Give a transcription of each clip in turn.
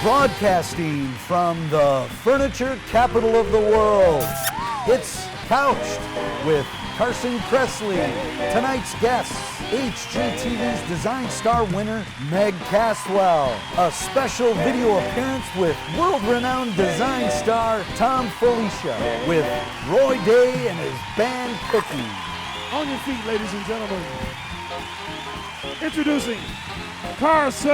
Broadcasting from the furniture capital of the world, it's Couched with Carson Kressley. Tonight's guests, HGTV's Design Star winner, Meg Caswell. A special video appearance with world-renowned design star, Thom Filicia, with Roy Day and his band Cookie. On your feet, ladies and gentlemen. Introducing Carson.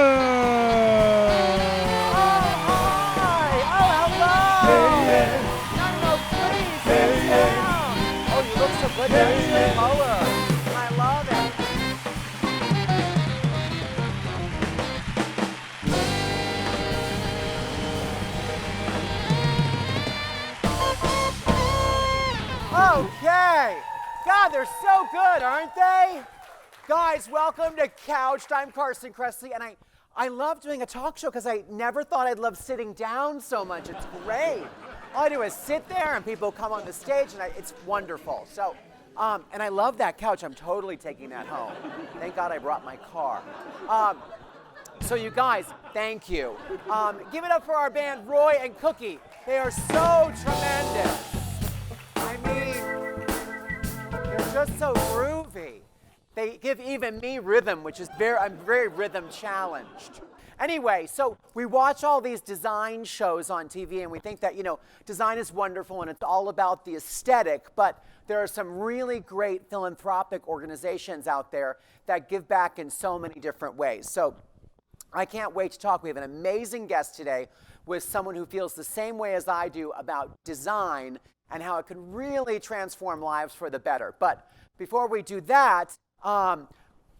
Good color. I love it. Okay. God, they're so good, aren't they? Guys, welcome to Couched. I'm Carson Kressley, and I love doing a talk show because I never thought I'd love sitting down so much. It's great. All I do is sit there and people come on the stage and it's wonderful. So, and I love that couch. I'm totally taking that home. Thank God I brought my car. So you guys, thank you. Give it up for our band, Roy and Cookie. They are so tremendous. I mean, they're just so groovy. They give even me rhythm, which is I'm very rhythm challenged. Anyway, so we watch all these design shows on TV and we think that, design is wonderful and it's all about the aesthetic, but there are some really great philanthropic organizations out there that give back in so many different ways. So I can't wait to talk. We have an amazing guest today with someone who feels the same way as I do about design and how it can really transform lives for the better. But before we do that,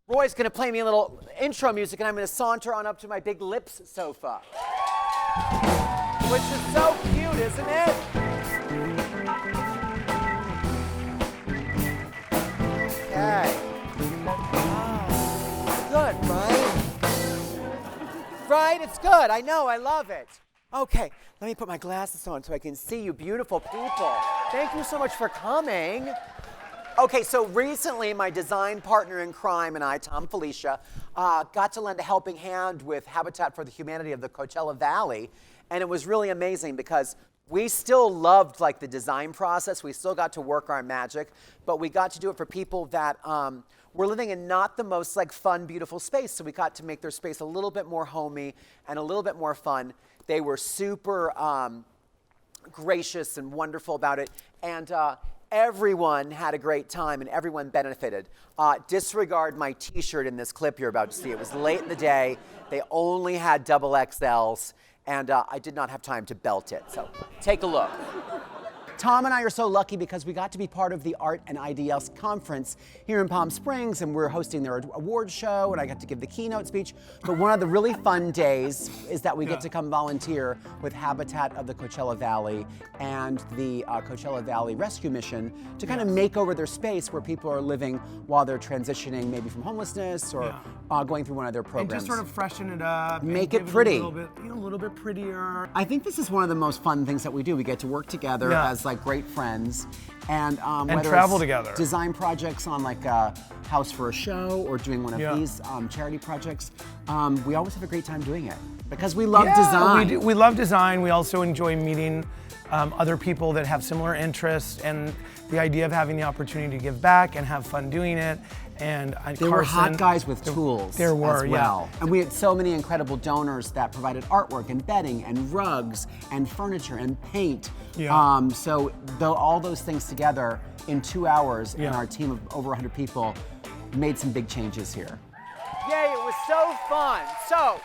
Roy's going to play me a little intro music, and I'm going to saunter on up to my big lips sofa. Which is so cute, isn't it? Okay. Oh, it's good, right? Right? It's good. I know. I love it. Okay. Let me put my glasses on so I can see you beautiful people. Thank you so much for coming. Okay, so recently my design partner in crime and I, Thom Filicia, got to lend a helping hand with Habitat for the Humanity of the Coachella Valley, and it was really amazing because we still loved the design process. We still got to work our magic, but we got to do it for people that were living in not the most fun, beautiful space. So we got to make their space a little bit more homey and a little bit more fun. They were super gracious and wonderful about it, and everyone had a great time and everyone benefited. Disregard my t-shirt in this clip you're about to see. It was late in the day. They only had double XLs and I did not have time to belt it. So take a look. Thom and I are so lucky because we got to be part of the Art and IDS conference here in Palm Springs, and we're hosting their award show, and I got to give the keynote speech. But one of the really fun days is that we get to come volunteer with Habitat of the Coachella Valley and the Coachella Valley Rescue Mission to kind of make over their space where people are living while they're transitioning maybe from homelessness or going through one of their programs. And just sort of freshen it up. Make it pretty. A little bit prettier. I think this is one of the most fun things that we do. We get to work together as great friends, and whether travel it's together. Design projects on a house for a show or doing one of these charity projects. We always have a great time doing it because we love design. We love design. We also enjoy meeting other people that have similar interests, and the idea of having the opportunity to give back and have fun doing it. And there were hot guys with tools there were, as well. And we had so many incredible donors that provided artwork and bedding and rugs and furniture and paint. So all those things together in 2 hours and our team of over 100 people made some big changes here. Yay, it was so fun. So,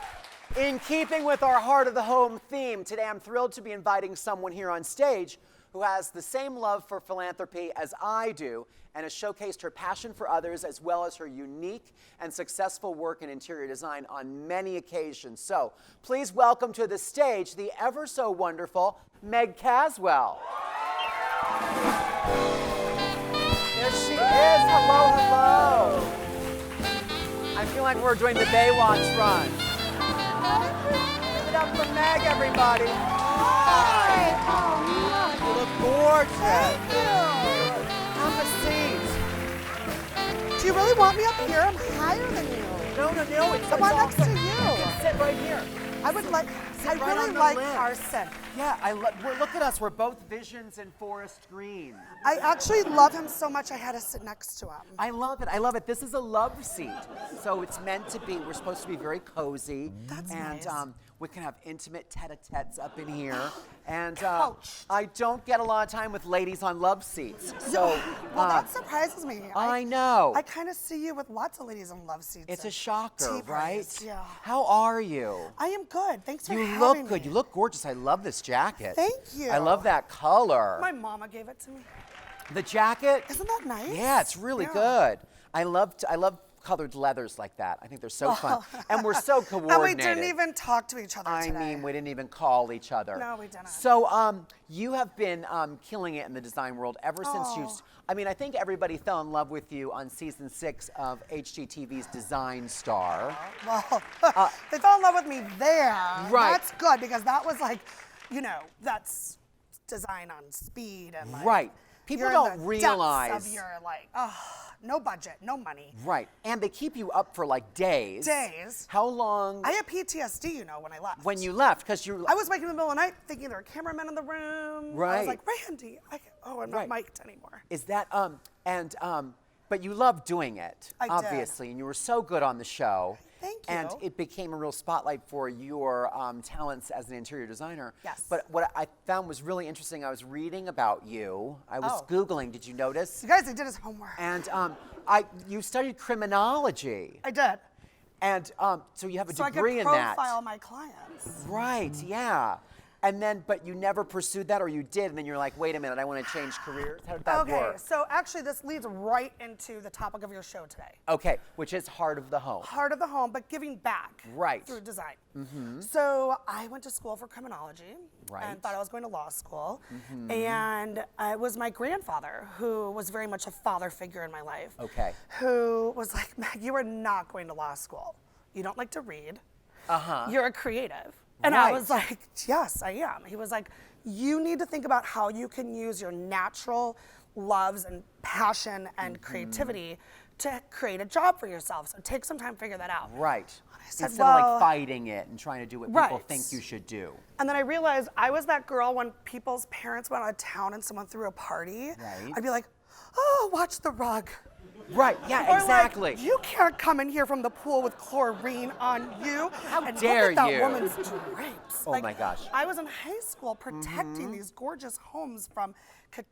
in keeping with our Heart of the Home theme, today I'm thrilled to be inviting someone here on stage who has the same love for philanthropy as I do and has showcased her passion for others as well as her unique and successful work in interior design on many occasions. So please welcome to the stage the ever so wonderful Meg Caswell. There she is. Hello, hello. I feel like we're doing the Baywatch run. Give it up for Meg, everybody. Hi. You look gorgeous. Have a seat. Do you really want me up here? I'm higher than you. No. It's Come on next to you. You can sit right here. I would like. sit I right really on the like lip. Carson. Yeah, look at us. We're both visions in forest green. I actually love him so much I had to sit next to him. I love it. I love it. This is a love seat, so it's meant to be. We're supposed to be very cozy, That's and nice. we can have intimate tete-a-tetes up in here. And Couched. I don't get a lot of time with ladies on love seats, so Well, that surprises me. I know. I kind of see you with lots of ladies in love seats. It's a and shocker, tea right? parties. Yeah. How are you? I am good. Thanks for You having look me. good. You look gorgeous. I love this jacket. Thank you. I love that color. My mama gave it to me. The jacket. Isn't that nice? Yeah, it's really good. I love colored leathers like that. I think they're so fun. And we're so coordinated. And we didn't even talk to each other I today. mean, we didn't even call each other. No, we didn't. So, you have been killing it in the design world ever since I mean, I think everybody fell in love with you on season 6 of HGTV's Design Star. Well, they fell in love with me there. Right. That's good because that was like, that's design on speed and like. Right. People you're in don't the realize. depths of your like, no budget, no money. Right. And they keep you up for like days. Days. How long? I had PTSD, when I left. When you left, because you. I was waking in the middle of the night thinking there were cameramen in the room. I Right. was like, Randy, I'm not mic'd anymore. Is that but you love doing it, I did. obviously, and you were so good on the show. Thank And you. it became a real spotlight for your talents as an interior designer. Yes. But what I found was really interesting, I was reading about you. I was Oh. Googling, did you notice? You guys, they did his homework. And you studied criminology. I did. And so you have a So I could degree in that. profile my clients. Right, yeah. And then, but you never pursued that, or you did, and then you're like, wait a minute, I want to change careers? How did that Okay, work? so actually this leads right into the topic of your show today. Okay, which is heart of the home. Heart of the home, but giving back Right. through design. So I went to school for criminology Right. and thought I was going to law school. And it was my grandfather, who was very much a father figure in my life, Okay. who was like, Meg, you are not going to law school. You don't like to read. You're a creative. And I Right. was like, yes, I am. He was like, you need to think about how you can use your natural loves and passion and creativity to create a job for yourself. So take some time to figure that out. Right. said, Instead of well- like fighting it and trying to do what people Right. think you should do. And then I realized I was that girl when people's parents went out of town and someone threw a party. Right. I'd be like, oh, watch the rug. Right, yeah, Or exactly. like, you can't come in here from the pool with chlorine on you. How and dare look at that you. woman's drapes. Oh my gosh. I was in high school protecting these gorgeous homes from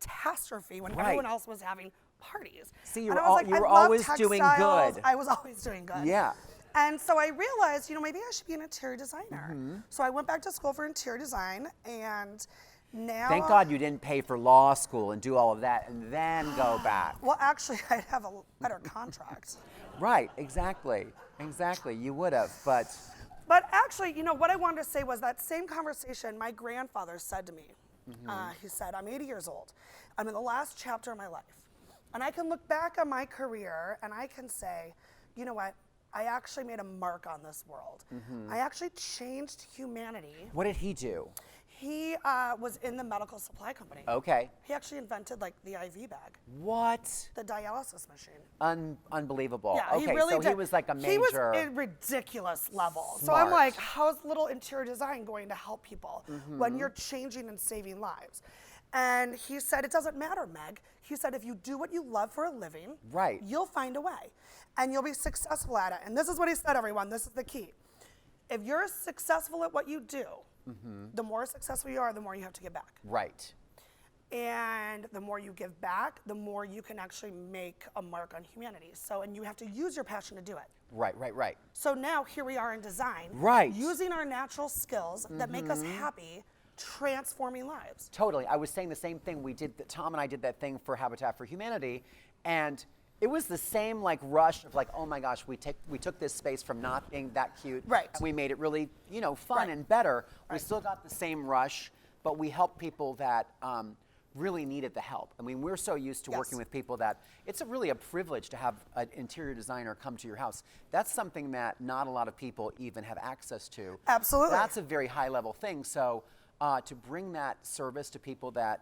catastrophe when Right. everyone else was having parties. See, you And were I was al- like, you I were love always doing textiles. good. I was always doing good. Yeah. And so I realized, maybe I should be an interior designer. So I went back to school for interior design, and now. Thank God you didn't pay for law school and do all of that and then go back. Well, actually, I'd have a better contract. Right, exactly. Exactly, you would have, but But actually, what I wanted to say was that same conversation my grandfather said to me. He said, I'm 80 years old. I'm in the last chapter of my life. And I can look back on my career and I can say, you know what? I actually made a mark on this world. I actually changed humanity. what did he do? He was in the medical supply company. Okay. He actually invented the IV bag, What? the dialysis machine. Unbelievable. Yeah, okay, he really so did. he was like a major. He was a ridiculous level. So I'm Smart. like, how's little interior design going to help people when you're changing and saving lives? And he said, it doesn't matter, Meg. He said, if you do what you love for a living, Right. you'll find a way. And you'll be successful at it. And this is what he said, everyone. This is the key. If you're successful at what you do, the more successful you are, the more you have to give back. Right. And the more you give back, the more you can actually make a mark on humanity. So, and you have to use your passion to do it. Right. So now here we are in design, Right. using our natural skills that make us happy, transforming lives. Totally. I was saying the same thing. Tom and I did that thing for Habitat for Humanity, and it was the same rush of oh my gosh, we took this space from not being that cute, Right. and we made it really fun Right. and better. We Right. still got the same rush, but we helped people that really needed the help. I mean, we're so used to Yes. working with people that it's really a privilege to have an interior designer come to your house. That's something that not a lot of people even have access to. Absolutely. That's a very high level thing. So to bring that service to people that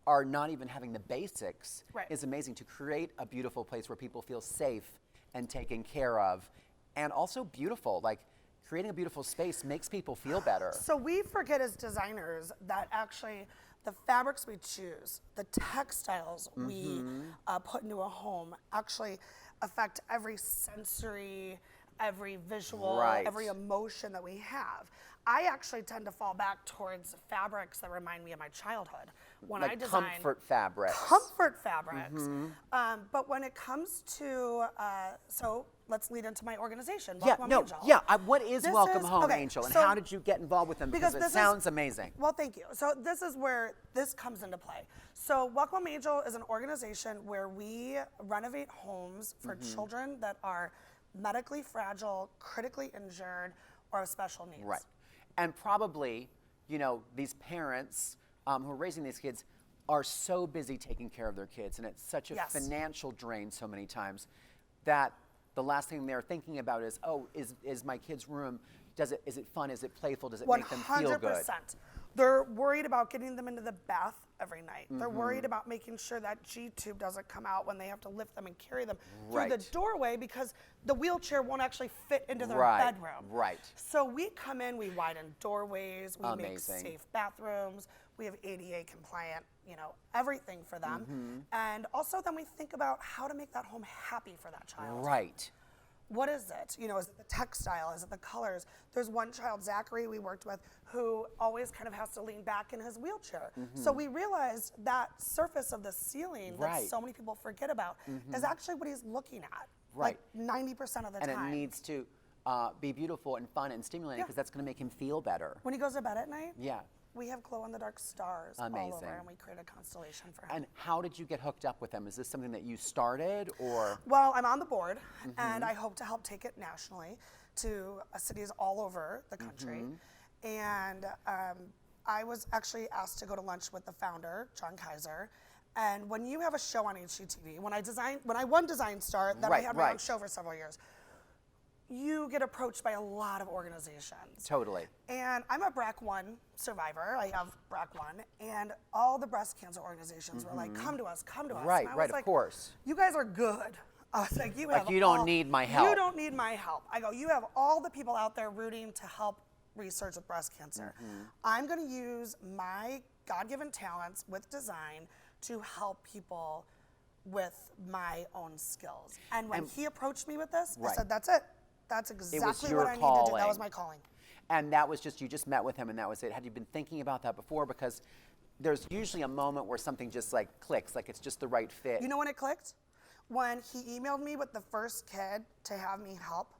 are not even having the basics Right. is amazing. To create a beautiful place where people feel safe and taken care of, and also beautiful, creating a beautiful space makes people feel better. So we forget as designers that actually the fabrics we choose, the textiles we put into a home actually affect every sensory, every visual, Right. every emotion that we have. I actually tend to fall back towards fabrics that remind me of my childhood. When Like I design comfort fabrics. comfort fabrics. But when it comes to, so let's lead into my organization, Welcome Home Angel. What is This Welcome is- Home okay, Angel, and so- how did you get involved with them? Because it this is- sounds amazing. Well, thank you. So this is where this comes into play. So Welcome Home Angel is an organization where we renovate homes for children that are medically fragile, critically injured, or have special needs. Right. And probably, you know, these parents who are raising these kids are so busy taking care of their kids, and it's such a Yes. financial drain so many times that the last thing they're thinking about is, oh, is my kid's room, is it fun, is it playful, does it make them feel good? 100%. They're worried about getting them into the bath every night. They're worried about making sure that G-tube doesn't come out when they have to lift them and carry them through the Right. doorway because the wheelchair won't actually fit into their Right, bedroom. right. So we come in, we widen doorways, we make Amazing. safe bathrooms, we have ADA compliant, you know, everything for them. And also then we think about how to make that home happy for that child. Right. What is it? You know, is it the textile? Is it the colors? There's one child, Zachary, we worked with, who always kind of has to lean back in his wheelchair. So we realized that surface of the ceiling Right. that so many people forget about is actually what he's looking at. Right. Like 90% of the And time. it needs to be beautiful and fun and stimulating because that's going to make him feel better. When he goes to bed at night, Yeah. we have glow-in-the-dark stars all Amazing. over, and we create a constellation for him. And how did you get hooked up with them? Is this something that you started, or? Well, I'm on the board, and I hope to help take it nationally to cities all over the country. And I was actually asked to go to lunch with the founder, John Kaiser. And when you have a show on HGTV, when I won Design Star, then I Right, had my own right. show for several years, you get approached by a lot of organizations. Totally. And I'm a BRCA1 survivor. I have BRCA1, and all the breast cancer organizations were like, "Come to us, come to us." Right, And I right, was of like, course. You guys are good. I was like, you have you don't all- need my help. You don't need my help. I go, you have all the people out there rooting to help research with breast cancer. I'm going to use my God-given talents with design to help people with my own skills. And when he approached me with this, I Right. said, that's it. That's exactly your what I need to do. That calling. was my calling. And that was just, you just met with him and that was it. Had you been thinking about that before? Because there's usually a moment where something just like clicks, like it's just the right fit. You know when it clicked? When he emailed me with the first kid to have me help,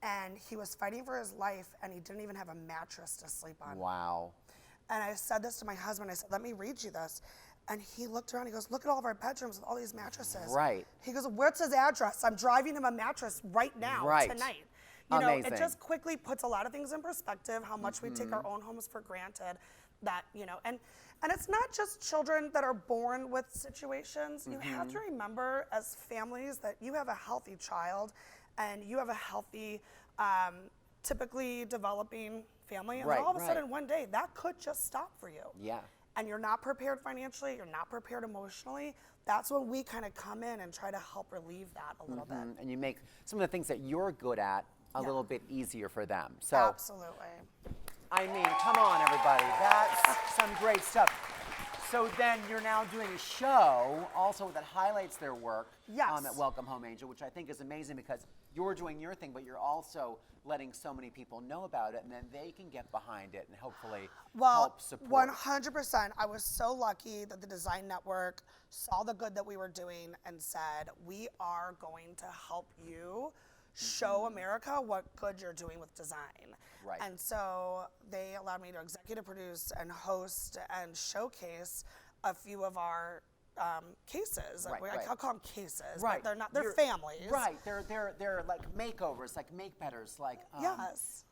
and he was fighting for his life, and he didn't even have a mattress to sleep on. Wow. And I said this to my husband. I said, let me read you this. And he looked around. He goes, look at all of our bedrooms with all these mattresses. Right. He goes, where's his address? I'm driving him a mattress right now, Right. tonight. You know, Amazing. it just quickly puts a lot of things in perspective, how much we take our own homes for granted. That, you know, and it's not just children that are born with situations. You have to remember as families that you have a healthy child and you have a healthy, typically developing family. And Right, all of a right. sudden one day that could just stop for you. Yeah. And you're not prepared financially, you're not prepared emotionally. That's when we kind of come in and try to help relieve that a little bit. And you make some of the things that you're good at a Yeah. little bit easier for them. So, Absolutely. I mean, come on, everybody. That's some great stuff. So then you're now doing a show also that highlights their work Yes. at Welcome Home Angel, which I think is amazing because you're doing your thing, but you're also letting so many people know about it, and then they can get behind it and hopefully help support. 100%. I was so lucky that the Design Network saw the good that we were doing and said, we are going to help you show America what good you're doing with design. Right. And so they allowed me to executive produce and host and showcase a few of our cases. Right, right. I'll call them cases, Right. but they're not. They're You're- families. Right. They're like makeovers, like make betters, like Yes.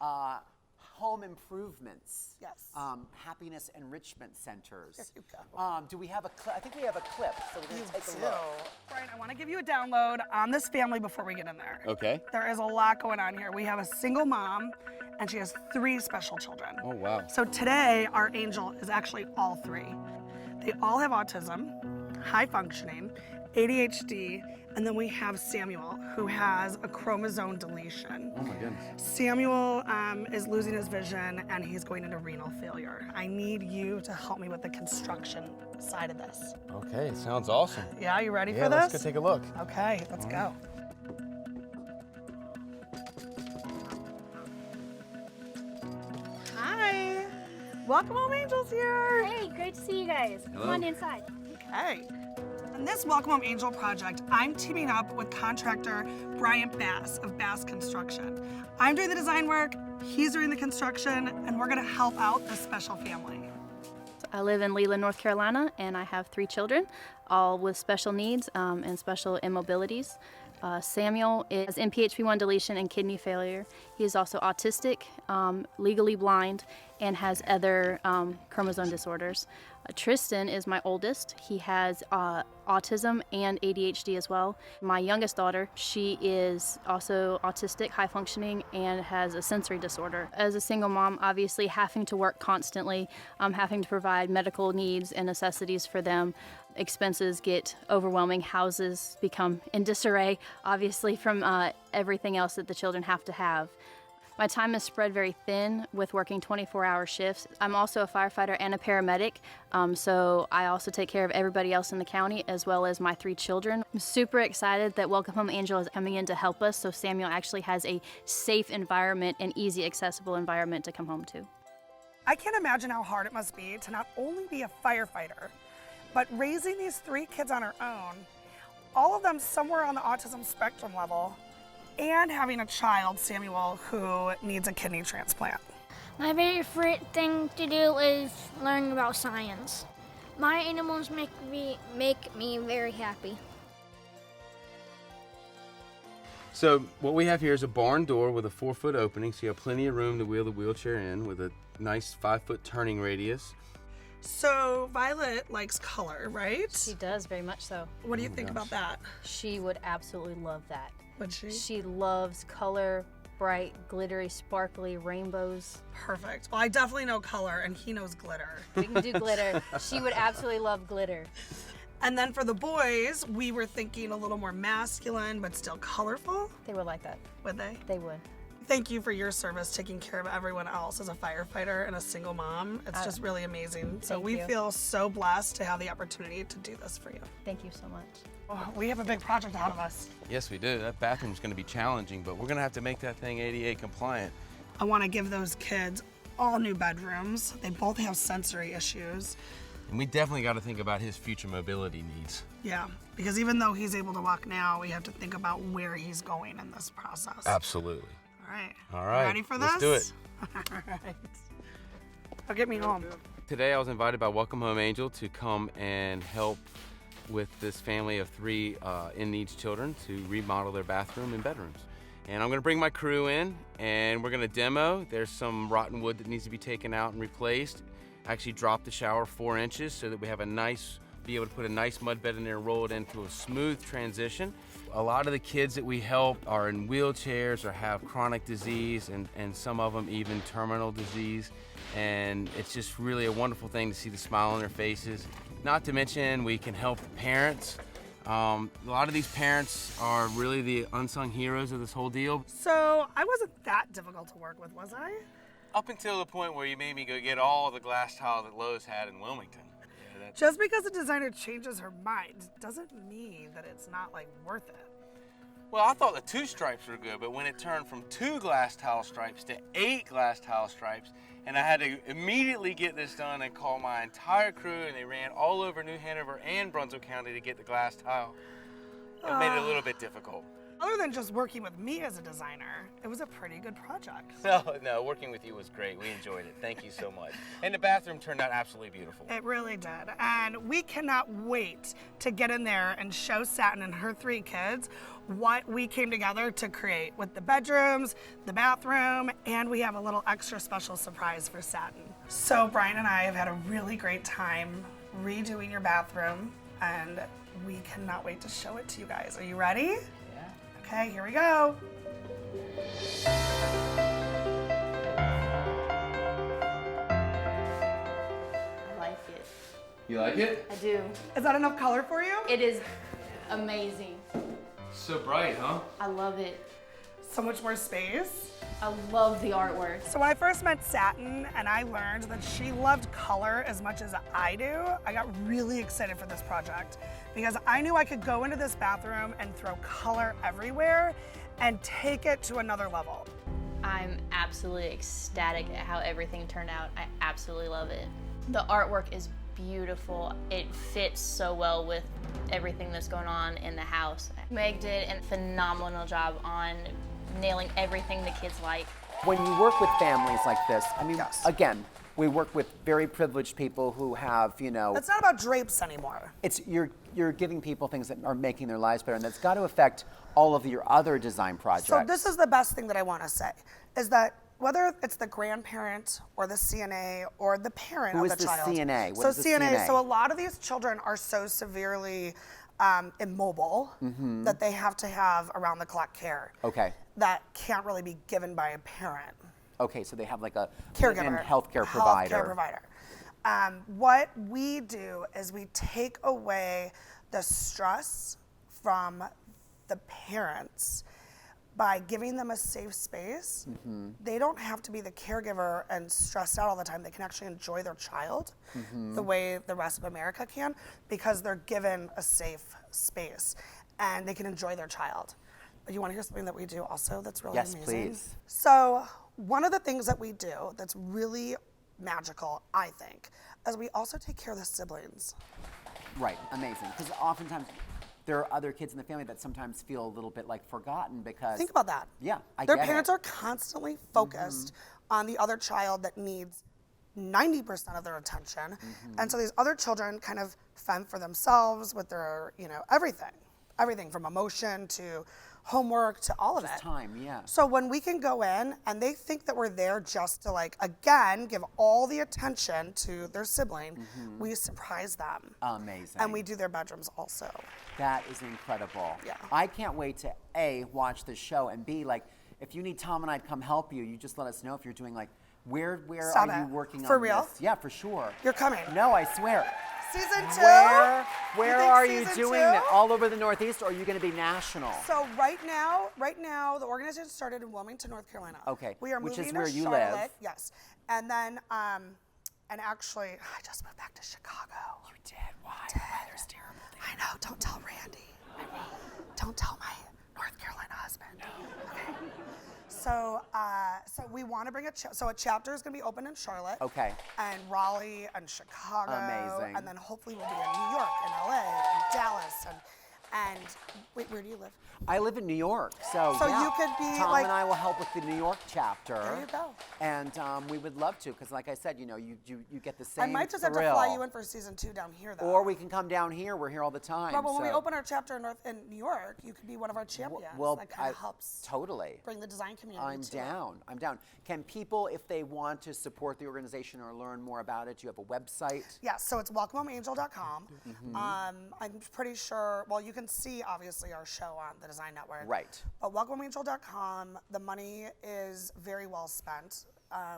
home improvements. Yes. Happiness enrichment centers. There you go. Do we have a clip? I think we have a clip, so we're going to take a do. look. Brian, I want to give you a download on this family before we get in there. Okay. There is a lot going on here. We have a single mom, and she has 3 special children. Oh, wow. So today, our angel is actually all 3. They all have autism, high functioning, ADHD, and then we have Samuel, who has a chromosome deletion. Oh my goodness. Samuel is losing his vision and he's going into renal failure. I need you to help me with the construction side of this. Okay, sounds awesome. Yeah, you ready Yeah, for this? let's go take a look. Okay, let's go. Hi. Welcome Home Angels here. Hey, great to see you guys. Come on inside. Okay. In this Welcome Home Angel project, I'm teaming up with contractor Bryant Bass of Bass Construction. I'm doing the design work, he's doing the construction, and we're gonna help out this special family. I live in Leland, North Carolina, and I have 3 children, all with special needs and special immobilities. Samuel is NPHP1 deletion and kidney failure. He is also autistic, legally blind, and has other chromosome disorders. Tristan is my oldest. He has autism and ADHD as well. My youngest daughter, she is also autistic, high functioning, and has a sensory disorder. As a single mom, obviously having to work constantly, having to provide medical needs and necessities for them. Expenses get overwhelming, houses become in disarray, obviously from everything else that the children have to have. My time is spread very thin with working 24-hour shifts. I'm also a firefighter and a paramedic, so I also take care of everybody else in the county as well as my 3 children. I'm super excited that Welcome Home Angel is coming in to help us, so Samuel actually has a safe environment and easy accessible environment to come home to. I can't imagine how hard it must be to not only be a firefighter, but raising these 3 kids on her own, all of them somewhere on the autism spectrum level, and having a child, Samuel, who needs a kidney transplant. My favorite thing to do is learning about science. My animals make me very happy. So what we have here is a barn door with a 4-foot opening, so you have plenty of room to wheel the wheelchair in with a nice 5-foot turning radius. So Violet likes color, right? She does, very much so. What do you think about that? She would absolutely love that. Would she? She loves color, bright, glittery, sparkly rainbows. Perfect. Well, I definitely know color, and he knows glitter. We can do glitter. She would absolutely love glitter. And then for the boys, we were thinking a little more masculine, but still colorful. They would like that. Would they? They would. Thank you for your service, taking care of everyone else as a firefighter and a single mom. It's just really amazing. So thank we you. feel so blessed to have the opportunity to do this for you. Thank you so much. Oh, we have a big project ahead of us. Yes, we do. That bathroom's going to be challenging, but we're going to have to make that thing ADA compliant. I want to give those kids all new bedrooms. They both have sensory issues. And we definitely got to think about his future mobility needs. Yeah, because even though he's able to walk now, we have to think about where he's going in this process. Absolutely. All right. All right. Ready for this? Let's do it. All right. Now get me home. Today I was invited by Welcome Home Angel to come and help with this family of 3 in-needs children to remodel their bathroom and bedrooms. And I'm gonna bring my crew in and we're gonna demo. There's some rotten wood that needs to be taken out and replaced. Actually drop the shower 4 inches so that we have be able to put a nice mud bed in there and roll it into a smooth transition. A lot of the kids that we help are in wheelchairs or have chronic disease and some of them even terminal disease. And it's just really a wonderful thing to see the smile on their faces. Not to mention we can help the parents. A lot of these parents are really the unsung heroes of this whole deal. So I wasn't that difficult to work with, was I? Up until the point where you made me go get all the glass tile that Lowe's had in Wilmington. Just because a designer changes her mind doesn't mean that it's not like worth it. Well, I thought the 2 stripes were good, but when it turned from 2 glass tile stripes to 8 glass tile stripes, and I had to immediately get this done and call my entire crew, and they ran all over New Hanover and Brunswick County to get the glass tile. It made it a little bit difficult. Other than just working with me as a designer, it was a pretty good project. No, working with you was great. We enjoyed it. Thank you so much. And the bathroom turned out absolutely beautiful. It really did. And we cannot wait to get in there and show Satin and her 3 kids what we came together to create with the bedrooms, the bathroom, and we have a little extra special surprise for Satin. So Brian and I have had a really great time redoing your bathroom, and we cannot wait to show it to you guys. Are you ready? Okay, here we go. I like it. You like it? I do. Is that enough color for you? It is Amazing. So bright, huh? I love it. So much more space. I love the artwork. So when I first met Satin and I learned that she loved color as much as I do, I got really excited for this project because I knew I could go into this bathroom and throw color everywhere and take it to another level. I'm absolutely ecstatic at how everything turned out. I absolutely love it. The artwork is beautiful. It fits so well with everything that's going on in the house. Meg did a phenomenal job on nailing everything the kids like. When you work with families like this, I mean, Yes. again, we work with very privileged people who have, you know, It's not about drapes anymore. it's you're giving people things that are making their lives better, and that's got to affect all of your other design projects. So this is the best thing that I want to say, is that whether it's the grandparent or the CNA or the parent Who of is the the child. CNA? What So is the CNA? so a lot of these children are so severely immobile that they have to have around the clock care. Okay. That can't really be given by a parent. Okay, so they have like a Caregiver. and healthcare provider. Healthcare provider. What we do is we take away the stress from the parents by giving them a safe space. They don't have to be the caregiver and stressed out all the time. They can actually enjoy their child the way the rest of America can because they're given a safe space and they can enjoy their child. But you want to hear something that we do also that's really Yes, amazing? please. So one of the things that we do that's really magical, I think, is we also take care of the siblings. Right, amazing. Because oftentimes there are other kids in the family that sometimes feel a little bit like forgotten because Think about that. Yeah, I Their get parents it. are constantly focused on the other child that needs 90% of their attention. And so these other children kind of fend for themselves with their, you know, everything from emotion to homework to all of it. time, yeah. So when we can go in and they think that we're there just to like, again, give all the attention to their sibling, we surprise them. Amazing. And we do their bedrooms also. That is incredible. Yeah. I can't wait to A, watch the show, and B, like, if you need Tom and I to come help you, you just let us know if you're doing like, where Stop are you it. working For on real? this? Yeah, for sure. You're coming. No, I swear. Season 2? Where think are you season doing 2? that? All over the Northeast, or are you going to be national? So right now, the organization started in Wilmington, North Carolina. Okay, We are which moving is to where you Charlotte. live. Yes. And then, and actually, I just moved back to Chicago. You did. Why? The weather's terrible. I know. Don't tell Randy. Don't tell my North Carolina husband. Okay. So, so we want to bring a chapter is going to be open in Charlotte. Okay. And Raleigh and Chicago. Amazing. And then hopefully we'll be in New York and LA and Dallas and wait, where do you live? I live in New York, so So you could be Tom like- and I will help with the New York chapter. There you go. And we would love to, because like I said, you know, you get the same I might just have to thrill. fly you in for season 2 down here, though. Or we can come down here. We're here all the time. But when we so- open our chapter in New York, you could be one of our champions. well, that kind of helps totally. bring the design community I'm to down. I'm down. Can people, if they want to support the organization or learn more about it, do you have a website? Yes, so it's welcomehomeangel.com. Mm-hmm. I'm pretty sure, well, you can see obviously our show on the Design Network. Right. But welcomehomeangel.com, the money is very well spent,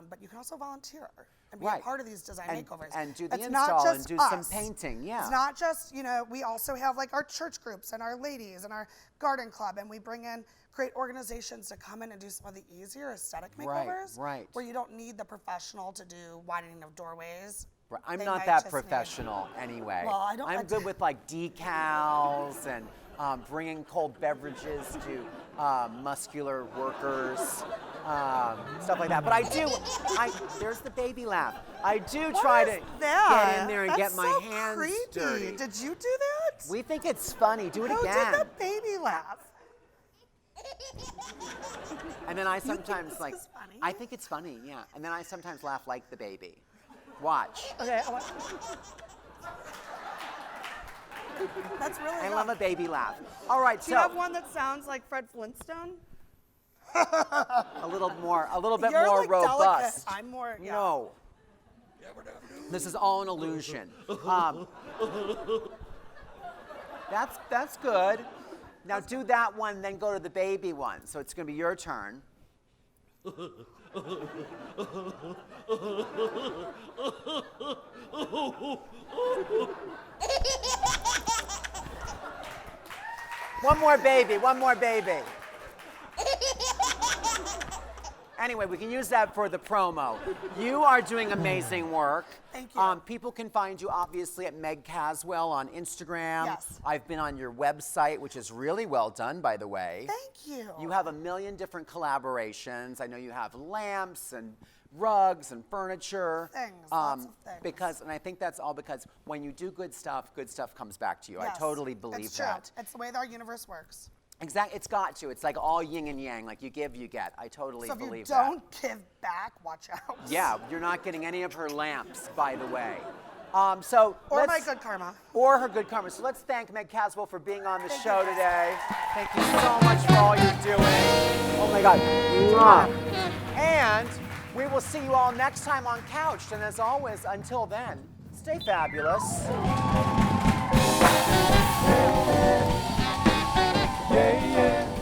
but you can also volunteer and be Right. a part of these design And- makeovers. and do the It's install not and just do some us. painting, yeah. It's not just, you know, we also have like our church groups and our ladies and our garden club, and we bring in great organizations to come in and do some of the easier aesthetic Right, makeovers. right. Where you don't need the professional to do widening of doorways. Right. I'm They not might that just need- professional anyway. Well, I don't- I'm good with like decals and bringing cold beverages to muscular workers, stuff like that. But there's the baby laugh. I do try to get in there and That's get my so hands creepy. dirty. Did you do that? We think it's funny. Do it Who again. did the baby laugh? And then I think sometimes this like, is funny? I think it's funny, yeah. And then I sometimes laugh like the baby. Watch. Okay. That's really I good. love a baby laugh. All right, Do so you have one that sounds like Fred Flintstone? a little bit You're more like robust. delicate. I'm more. Yeah. No. This is all an illusion. That's good. Now do that one, then go to the baby one. So it's going to be your turn. One more baby, one more baby. Anyway, we can use that for the promo. You are doing amazing work. Thank you. People can find you obviously at Meg Caswell on Instagram. Yes. I've been on your website, which is really well done, by the way. Thank you. You have a million different collaborations. I know you have lamps and rugs and furniture. Lots of things. And I think that's all because when you do good stuff comes back to you. Yes, I totally believe it's true. that. It's the way that our universe works. Exactly, it's got to. It's like all yin and yang, like you give, you get. I totally So if you believe that. don't give back, watch out. Yeah, you're not getting any of her lamps, by the way. Or my good karma. Or her good karma. So let's thank Meg Caswell for being on the show today. Thank you so much for all you're doing. Oh my God. Mwah. And we will see you all next time on Couched. And as always, until then, stay fabulous. Yeah, yeah.